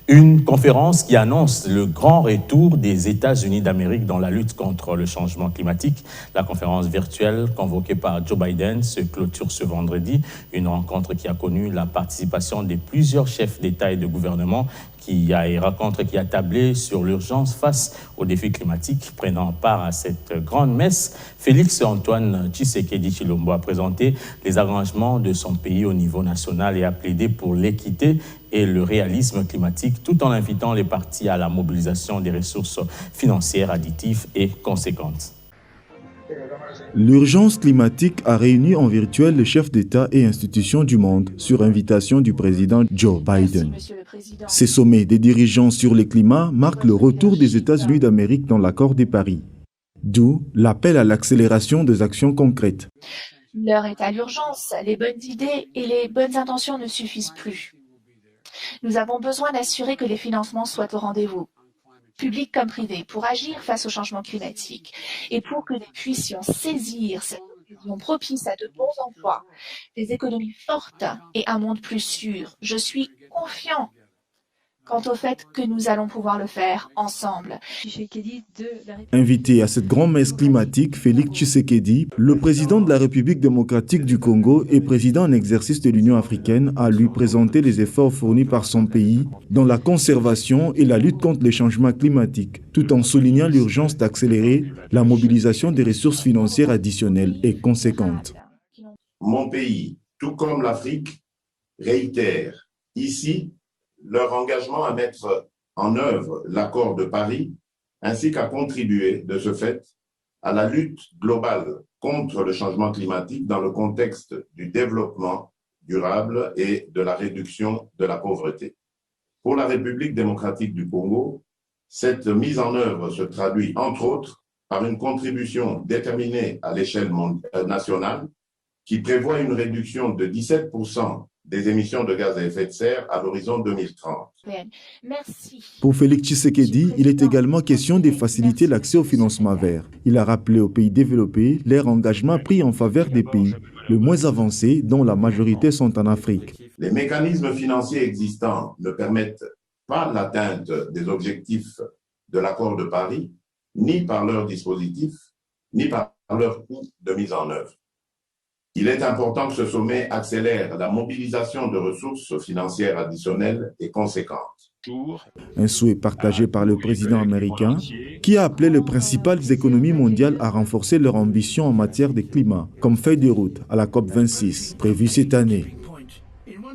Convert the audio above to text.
Une conférence qui annonce le grand retour des États-Unis d'Amérique dans la lutte contre le changement climatique. La conférence virtuelle convoquée par Joe Biden se clôture ce vendredi. Une rencontre qui a connu la participation de plusieurs chefs d'État et de gouvernement rencontre qui a tablé sur l'urgence face aux défis climatiques. Prenant part à cette grande messe, Félix-Antoine Tshisekedi Tshilombo a présenté les arrangements de son pays au niveau national et a plaidé pour l'équité et le réalisme climatique, tout en invitant les partis à la mobilisation des ressources financières additives et conséquentes. L'urgence climatique a réuni en virtuel les chefs d'État et institutions du monde sur invitation du président Joe Biden. Ces sommets des dirigeants sur le climat marquent le retour des États-Unis d'Amérique dans l'accord de Paris. D'où l'appel à l'accélération des actions concrètes. L'heure est à l'urgence, les bonnes idées et les bonnes intentions ne suffisent plus. Nous avons besoin d'assurer que les financements soient au rendez-vous, publics comme privés, pour agir face au changement climatique et pour que nous puissions saisir cette occasion propice à de bons emplois, des économies fortes et un monde plus sûr. Je suis confiant quant au fait que nous allons pouvoir le faire ensemble. Invité à cette grande messe climatique, Félix Tshisekedi, le président de la République démocratique du Congo et président en exercice de l'Union africaine, a lui présenté les efforts fournis par son pays dans la conservation et la lutte contre les changements climatiques, tout en soulignant l'urgence d'accélérer la mobilisation des ressources financières additionnelles et conséquentes. Mon pays, tout comme l'Afrique, réitère ici leur engagement à mettre en œuvre l'accord de Paris, ainsi qu'à contribuer, de ce fait, à la lutte globale contre le changement climatique dans le contexte du développement durable et de la réduction de la pauvreté. Pour la République démocratique du Congo, cette mise en œuvre se traduit, entre autres, par une contribution déterminée à l'échelle nationale qui prévoit une réduction de 17% des émissions de gaz à effet de serre à l'horizon 2030. Merci. Pour Félix Tshisekedi, il est également question de faciliter l'accès au financement vert. Il a rappelé aux pays développés leur engagement pris en faveur des pays les moins avancés, dont la majorité sont en Afrique. Les mécanismes financiers existants ne permettent pas l'atteinte des objectifs de l'accord de Paris, ni par leur dispositif, ni par leur coût de mise en œuvre. Il est important que ce sommet accélère la mobilisation de ressources financières additionnelles et conséquentes. Un souhait partagé par le président américain qui a appelé les principales économies mondiales à renforcer leur ambition en matière de climat, comme feuille de route à la COP26 prévue cette année.